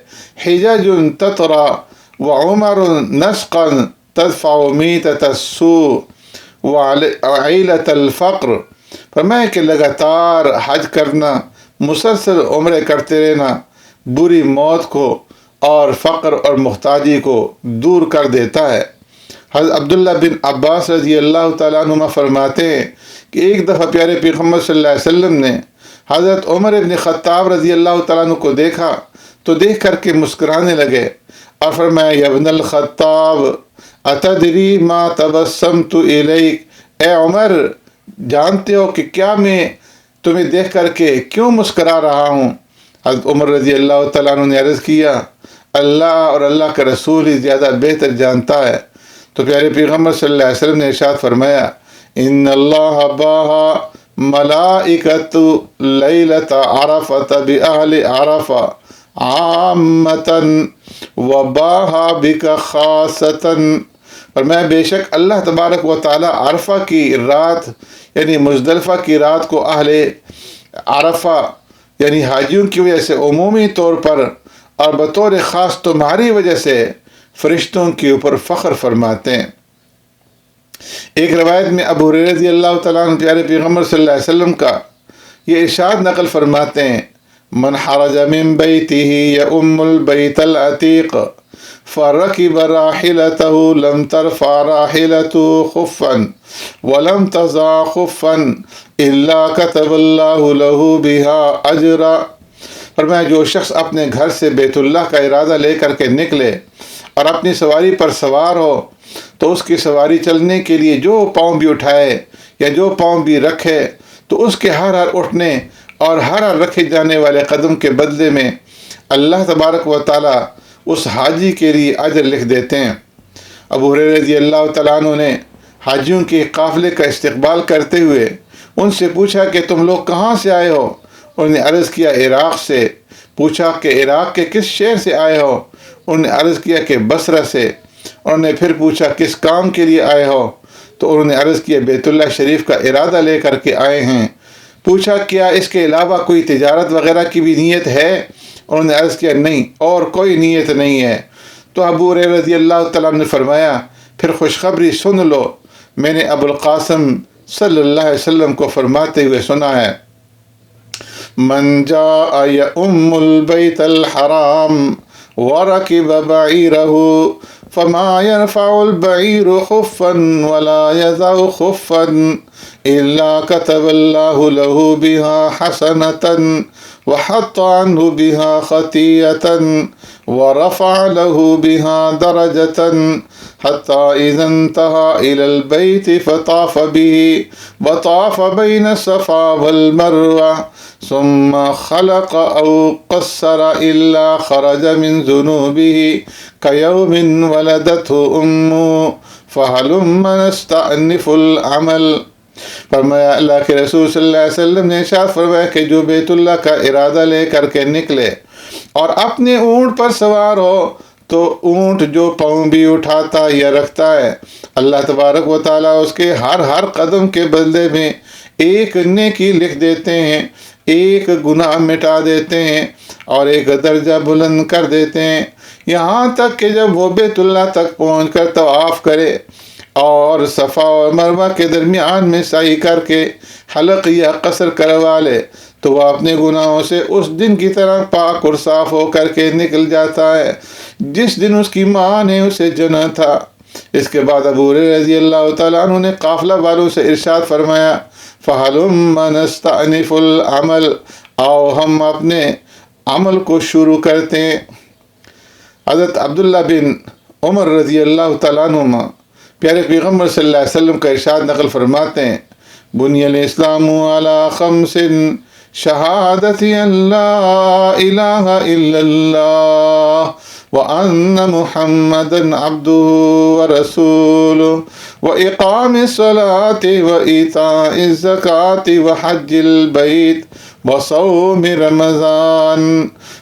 حجج تطرا وعمر نسقا تدفع میتۃ السوء وعیلۃ الفقر۔ فرمایا کہ لگاتار حج کرنا، مسلسل عمرے کرتے رہنا بری موت کو اور فقر اور محتاجی کو دور کر دیتا ہے۔ حضرت عبداللہ بن عباس رضی اللہ تعالیٰ عنہ فرماتے ہیں کہ ایک دفعہ پیارے پیغمبر صلی اللہ علیہ وسلم نے حضرت عمر بن خطاب رضی اللہ تعالیٰ عنہ کو دیکھا تو دیکھ کر کے مسکرانے لگے اور فرمایا یا ابن الخطاب اتدری ما تبسمت الیک، اے عمر جانتے ہو کہ کیا میں تمہیں دیکھ کر کے کیوں مسکرا رہا ہوں؟ حضرت عمر رضی اللہ تعالیٰ عنہ نے عرض کیا اللہ اور اللہ کا رسول ہی زیادہ بہتر جانتا ہے۔ تو پیارے پیغمبر صلی اللہ علیہ وسلم نے ارشاد فرمایا ان اللہ باہا ملائکۃ لیلۃ عرفۃ بأہل عرفہ عامۃ وباہا بک خاصۃ، فرمایا بے شک اللہ تبارک و تعالی عرفہ کی رات یعنی مزدلفہ کی رات کو اہل عرفہ یعنی حاجیوں کی وجہ سے عمومی طور پر اور بطور خاص تمہاری وجہ سے فرشتوں کے اوپر فخر فرماتے ہیں۔ ایک روایت میں ابو ہریرہ رضی اللہ تعالیٰ عنہ پیارے پیغمبر صلی اللہ علیہ وسلم کا یہ ارشاد نقل فرماتے ہیں من حرج من بیتہ یؤم البیت العتیق فرکب راحلته لم ترفع راحلته خفا ولم تضع خفا الا كتب الله له بها اجرا، فرمایا جو شخص اپنے گھر سے بیت اللہ کا ارادہ لے کر کے نکلے اور اپنی سواری پر سوار ہو تو اس کی سواری چلنے کے لیے جو پاؤں بھی اٹھائے یا جو پاؤں بھی رکھے تو اس کے ہر اٹھنے اور ہر رکھے جانے والے قدم کے بدلے میں اللہ تبارک و تعالی اس حاجی کے لیے اجر لکھ دیتے ہیں۔ ابو ہریرہ رضی اللہ تعالیٰ عنہ نے حاجیوں کے قافلے کا استقبال کرتے ہوئے ان سے پوچھا کہ تم لوگ کہاں سے آئے ہو؟ انہوں نے عرض کیا عراق سے۔ پوچھا کہ عراق کے کس شہر سے آئے ہو؟ انہوں نے عرض کیا کہ بصرہ سے۔ انہوں نے پھر پوچھا کس کام کے لیے آئے ہو؟ تو انہوں نے عرض کیا بیت اللہ شریف کا ارادہ لے کر کے آئے ہیں۔ پوچھا کیا اس کے علاوہ کوئی تجارت وغیرہ کی بھی نیت ہے؟ انہوں نے عرض کیا نہیں، اور کوئی نیت نہیں ہے۔ تو ابو ہریرہ رضی اللہ تعالیٰ عنہ نے فرمایا پھر خوشخبری سن لو، میں نے ابو القاسم صلی اللہ علیہ وسلم کو فرماتے ہوئے سنا ہے من جاء یؤم البیت الحرام ورکب بعیرہ فما يرفع البعیر خفا ولا يضع خفا الا كتب الله له بها حسنة وحط عنه بها خطيئة ورفع له بها درجة حتى إذا انتهى إلى البيت فطاف به وطاف بين الصفا والمروة ثم خلق أو قصر إلا خرج من ذنوبه كيوم ولدته أمه فهلم نستأنف العمل۔ فرمایا اللہ کے رسول صلی اللہ علیہ وسلم نے ارشاد فرمایا کہ جو بیت اللہ کا ارادہ لے کر کے نکلے اور اپنے اونٹ پر سوار ہو تو اونٹ جو پاؤں بھی اٹھاتا یا رکھتا ہے اللہ تبارک و تعالیٰ اس کے ہر قدم کے بدلے میں ایک نیکی لکھ دیتے ہیں، ایک گناہ مٹا دیتے ہیں اور ایک درجہ بلند کر دیتے ہیں، یہاں تک کہ جب وہ بیت اللہ تک پہنچ کر طواف کرے اور صفا اور مروہ کے درمیان میں سعی کر کے حلق یا قصر کروا لے تو وہ اپنے گناہوں سے اس دن کی طرح پاک اور صاف ہو کر کے نکل جاتا ہے جس دن اس کی ماں نے اسے جنا تھا۔ اس کے بعد ابو ہریرہ رضی اللہ تعالیٰ عنہ نے قافلہ والوں سے ارشاد فرمایا فَهَلُمَّ نَسْتَأْنِفُ الْعَمَلَ، آؤ ہم اپنے عمل کو شروع کرتے ہیں۔ حضرت عبداللہ بن عمر رضی اللہ تعالیٰ عنہ پیارے پیغمبر صلی اللہ علیہ وسلم کا ارشاد نقل فرماتے ہیں بنی الاسلام علی خمس شہادت ان لا الہ الا اللہ وان محمدا عبدہ ورسولہ واقام الصلاة وایتاء الزکاة وحج البیت وصوم رمضان۔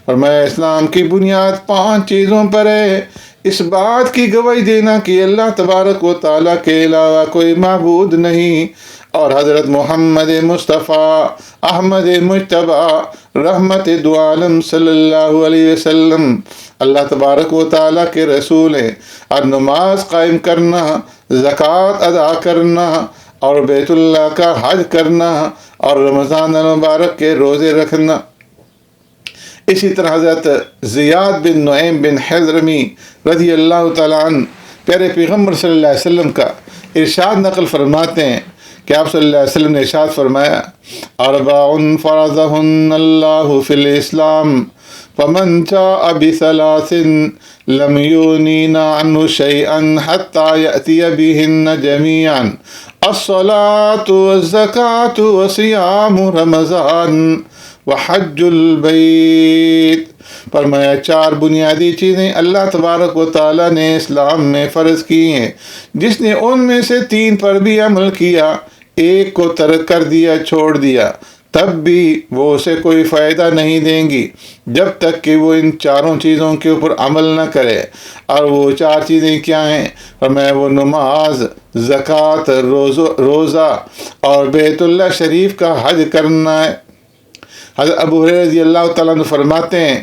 فرمایا اسلام کی بنیاد 5 چیزوں پر ہے، اس بات کی گواہی دینا کہ اللہ تبارک و تعالیٰ کے علاوہ کوئی معبود نہیں اور حضرت محمد مصطفیٰ احمد مجتبیٰ رحمت دو عالم صلی اللہ علیہ وسلم اللہ تبارک و تعالیٰ کے رسول ہیں، اور نماز قائم کرنا، زکوٰۃ ادا کرنا اور بیت اللہ کا حج کرنا اور رمضان المبارک کے روزے رکھنا۔ اسی طرح حضرت زیاد بن نعیم بن حضرمی رضی اللہ تعالیٰ عنہ پیارے پیغمبر صلی اللہ علیہ وسلم کا ارشاد نقل فرماتے ہیں کہ آپ صلی اللہ علیہ وسلم نے ارشاد فرمایا، اربع فرضہن اللہ فی الاسلام فمن جاء بثلاث لم یغنین عنہ شیئا حتی یأتی بہن جمیعا الصلاة والزکاة وصیام رمضان وحج البیت۔ فرمایا 4 بنیادی چیزیں اللہ تبارک و تعالیٰ نے اسلام میں فرض کی ہیں، جس نے ان میں سے 3 پر بھی عمل کیا، ایک کو ترک کر دیا، چھوڑ دیا، تب بھی وہ اسے کوئی فائدہ نہیں دیں گی جب تک کہ وہ ان 4 چیزوں کے اوپر عمل نہ کرے۔ اور وہ 4 چیزیں کیا ہیں؟ فرمایا وہ نماز، زکوٰۃ، روزہ اور بیت اللہ شریف کا حج کرنا ہے۔ حضرت ابو ہریرہ رضی اللہ تعالیٰ عنہ فرماتے ہیں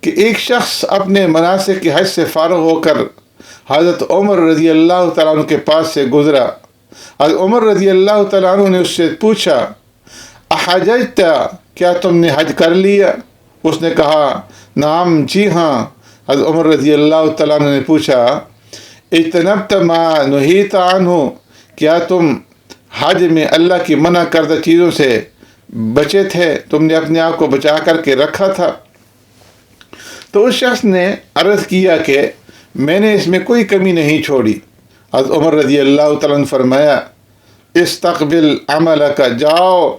کہ ایک شخص اپنے مناسک کے حج سے فارغ ہو کر حضرت عمر رضی اللہ تعالیٰ عنہ کے پاس سے گزرا۔ حضرت عمر رضی اللہ تعالیٰ عنہ نے اس سے پوچھا، احججت، کیا تم نے حج کر لیا؟ اس نے کہا، نعم، جی ہاں۔ حضرت عمر رضی اللہ تعالیٰ عنہ نے پوچھا، اجتنبت ما نہیت عنہ، کیا تم حج میں اللہ کی منع کردہ چیزوں سے بچے تھے؟ تم نے اپنے آپ کو بچا کر کے رکھا تھا؟ تو اس شخص نے عرض کیا کہ میں نے اس میں کوئی کمی نہیں چھوڑی۔ حضرت عمر رضی اللہ تعالیٰ عنہ فرمایا، استقبل عملک، جاؤ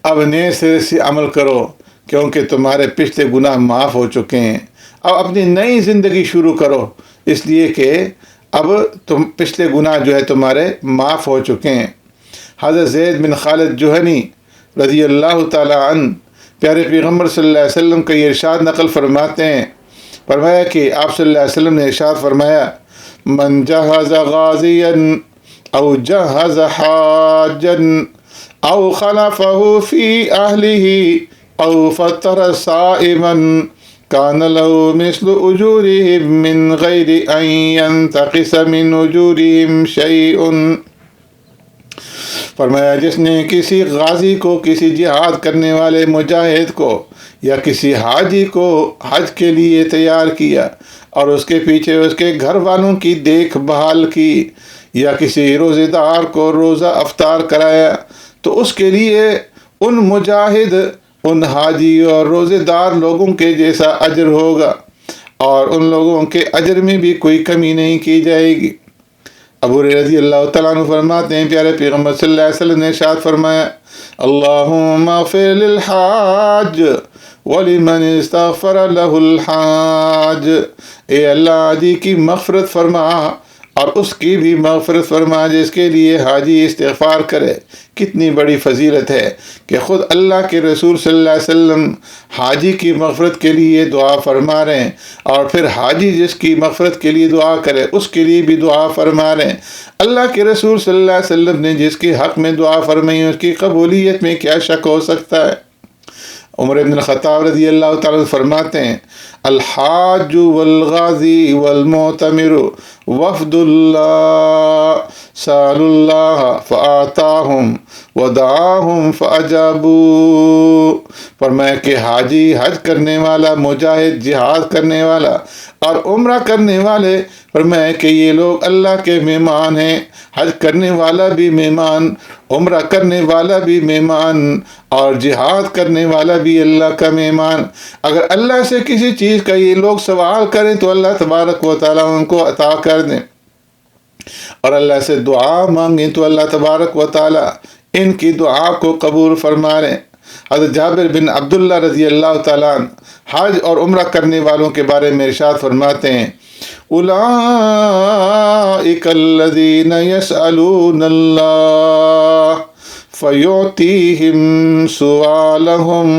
اب نئے سرے سے عمل کرو، کیونکہ تمہارے پچھلے گناہ معاف ہو چکے ہیں۔ اب اپنی نئی زندگی شروع کرو، اس لیے کہ اب تم پچھلے گناہ جو ہے تمہارے معاف ہو چکے ہیں۔ حضرت زید بن خالد جوہنی رضی اللہ تعالیٰ عنہ پیارے پیغمبر صلی اللہ علیہ وسلم کا یہ ارشاد نقل فرماتے ہیں، فرمایا کہ آپ صلی اللہ علیہ وسلم نے ارشاد فرمایا، من جہز غازیا او جہز حاجا او خلفہ فی اہلہ او فطر صائما کان له مثل اجورہم من غیر ان ینتقص من اجورہم شیء۔ فرمایا جس نے کسی غازی کو، کسی جہاد کرنے والے مجاہد کو یا کسی حاجی کو حج کے لیے تیار کیا اور اس کے پیچھے اس کے گھر والوں کی دیکھ بھال کی، یا کسی روزے دار کو روزہ افطار کرایا، تو اس کے لیے ان مجاہد، ان حاجی اور روزے دار لوگوں کے جیسا اجر ہوگا، اور ان لوگوں کے اجر میں بھی کوئی کمی نہیں کی جائے گی۔ ابو ہریرہ رضی اللہ تعالیٰ عنہ فرماتے ہیں پیارے پیغمبر صلی اللہ علیہ وسلم نے ارشاد فرمایا، اللہم اغفر للحاج ولمن استغفر له الحاج، اے اللہ حاجی کی مغفرت فرما اور اس کی بھی مغفرت فرما جس کے لیے حاجی استغفار کرے۔ کتنی بڑی فضیلت ہے کہ خود اللہ کے رسول صلی اللہ علیہ وسلم حاجی کی مغفرت کے لیے دعا فرما رہے ہیں، اور پھر حاجی جس کی مغفرت کے لیے دعا کرے اس کے لیے بھی دعا فرما رہے ہیں۔ اللہ کے رسول صلی اللہ علیہ وسلم نے جس کے حق میں دعا فرمائی اس کی قبولیت میں کیا شک ہو سکتا ہے؟ عمر بن الخطاب رضی اللہ تعالیٰ فرماتے ہیں، الحاج والغازی والمعتمر وفد اللہ سأل اللہ فآتاہم ودعاہم فأجابوا۔ فرمایا کہ حاجی، حج کرنے والا، مجاہد، جہاد کرنے والا اور عمرہ کرنے والے، فرمایا کہ یہ لوگ اللہ کے مہمان ہیں۔ حج کرنے والا بھی مہمان، عمرہ کرنے والا بھی مہمان، اور جہاد کرنے والا بھی اللہ کا مہمان۔ اگر اللہ سے کسی چیز کا یہ لوگ سوال کریں تو اللہ تبارک و تعالیٰ ان کو عطا کر دیں، اور اللہ سے دعا مانگیں تو اللہ تبارک و تعالیٰ ان کی دعا کو قبول فرما لیں۔ حضرت جابر بن عبداللہ رضی اللہ تعالیٰ عنہ حج اور عمرہ کرنے والوں کے بارے میں ارشاد فرماتے ہیں، اولئک الذین یسألون اللہ فیعطیہم سؤالہم۔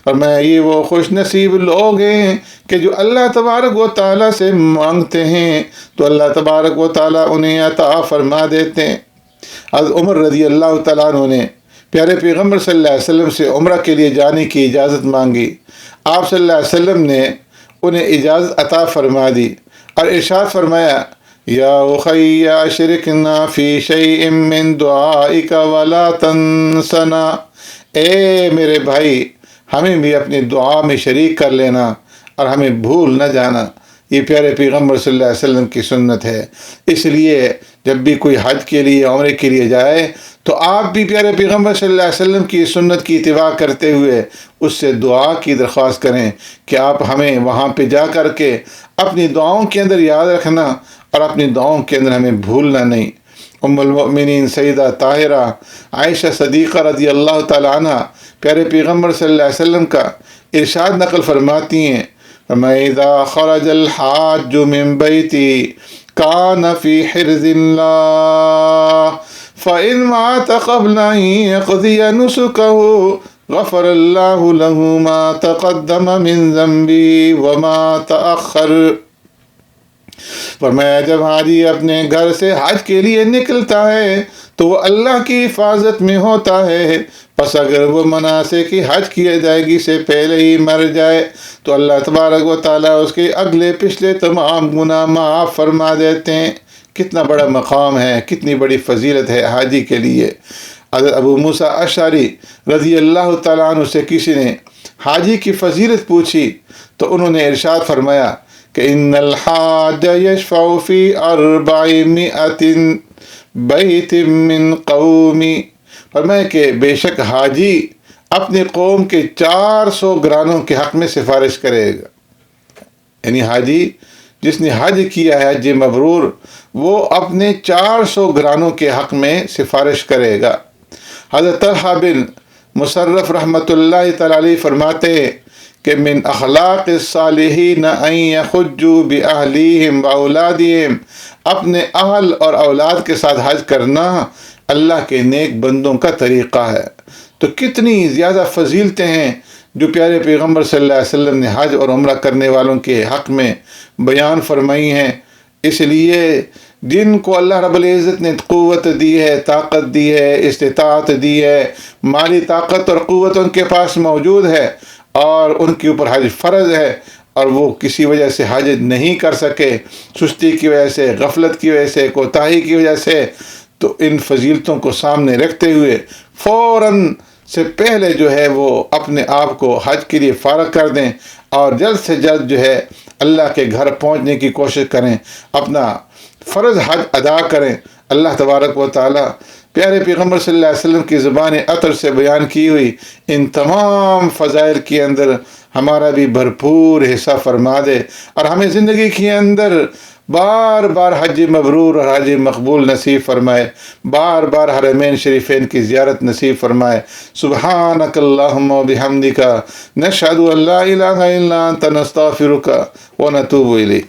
فرمایا یہ وہ خوش نصیب لوگ ہیں کہ جو اللہ تبارک و تعالیٰ سے مانگتے ہیں تو اللہ تبارک و تعالیٰ انہیں عطا فرما دیتے ہیں۔ حضرت عمر رضی اللہ تعالیٰ عنہ نے پیارے پیغمبر صلی اللہ علیہ وسلم سے عمرہ کے لیے جانے کی اجازت مانگی۔ آپ صلی اللہ علیہ وسلم نے انہیں اجازت عطا فرما دی اور ارشاد فرمایا، یا اخی اشرکنا فی شیء من دعائک ولا تنسنا، اے میرے بھائی ہمیں بھی اپنی دعا میں شریک کر لینا اور ہمیں بھول نہ جانا۔ یہ پیارے پیغمبر صلی اللہ علیہ وسلم کی سنت ہے۔ اس لیے جب بھی کوئی حج کے لیے عمرے کے لیے جائے تو آپ بھی پیارے پیغمبر صلی اللہ علیہ وسلم کی سنت کی اتباع کرتے ہوئے اس سے دعا کی درخواست کریں کہ آپ ہمیں وہاں پہ جا کر کے اپنی دعاؤں کے اندر یاد رکھنا اور اپنی دعاؤں کے اندر ہمیں بھولنا نہیں۔ ام المؤمنین سیدہ طاہرہ عائشہ صدیقہ رضی اللہ تعالی عنہ پیارے پیغمبر صلی اللہ علیہ وسلم کا ارشاد نقل فرماتی ہیں، فَإِذَا خَرَجَ الْحَاجُّ مِن بَيْتِهِ كَانَ فِي حِرْزِ اللَّهِ فَإِنْ مَاتَ قَبْلَ أَنْ يَقْضِيَ نُسُكَهُ غَفَرَ اللَّهُ لَهُ مَا تَقَدَّمَ مِن ذَنْبِهِ وَمَا تَأَخَّرَ۔ فرمایا جب حاجی اپنے گھر سے حج کے لیے نکلتا ہے تو وہ اللہ کی حفاظت میں ہوتا ہے، پس اگر وہ مناسک کی حج کی ادائیگی سے پہلے ہی مر جائے تو اللہ تبارک و تعالیٰ اس کے اگلے پچھلے تمام گناہ معاف فرما دیتے ہیں۔ کتنا بڑا مقام ہے، کتنی بڑی فضیلت ہے حاجی کے لیے۔ حضرت ابو موسیٰ اشعری رضی اللہ تعالیٰ عنہ سے کسی نے حاجی کی فضیلت پوچھی تو انہوں نے ارشاد فرمایا کہ ان الحاج یشفع فی 400 بیت من قومی، فرمایا کہ بے شک حاجی اپنی قوم کے 400 گھرانوں کے حق میں سفارش کرے گا۔ یعنی حاجی جس نے حج کیا ہے حج مبرور، وہ اپنے 400 گھرانوں کے حق میں سفارش کرے گا۔ حضرت طلحہ بن مصرف رحمۃ اللہ تعالی علیہ فرماتے ہیں کہ من اخلاق الصالحین ان یحجوا باہلیہم واولادہم، اپنے اہل اور اولاد کے ساتھ حج کرنا اللہ کے نیک بندوں کا طریقہ ہے۔ تو کتنی زیادہ فضیلتیں ہیں جو پیارے پیغمبر صلی اللہ علیہ وسلم نے حج اور عمرہ کرنے والوں کے حق میں بیان فرمائی ہیں۔ اس لیے جن کو اللہ رب العزت نے قوت دی ہے، طاقت دی ہے، استطاعت دی ہے، مالی طاقت اور قوت ان کے پاس موجود ہے اور ان کے اوپر حج فرض ہے اور وہ کسی وجہ سے حج نہیں کر سکے، سستی کی وجہ سے، غفلت کی وجہ سے، کوتاہی کی وجہ سے، تو ان فضیلتوں کو سامنے رکھتے ہوئے فوراً سے پہلے جو ہے وہ اپنے آپ کو حج کے لیے فارغ کر دیں اور جلد سے جلد جو ہے اللہ کے گھر پہنچنے کی کوشش کریں، اپنا فرض حج ادا کریں۔ اللہ تبارک و تعالیٰ پیارے پیغمبر صلی اللہ علیہ وسلم کی زبان عطر سے بیان کی ہوئی ان تمام فضائل کے اندر ہمارا بھی بھرپور حصہ فرما دے اور ہمیں زندگی کے اندر بار بار حج مبرور اور حج مقبول نصیب فرمائے، بار بار حرمین شریفین کی زیارت نصیب فرمائے۔ سبحانک اللہم و بحمدک، نشہد ان لا الہ الا انت، نستغفرک و نتوب الیک۔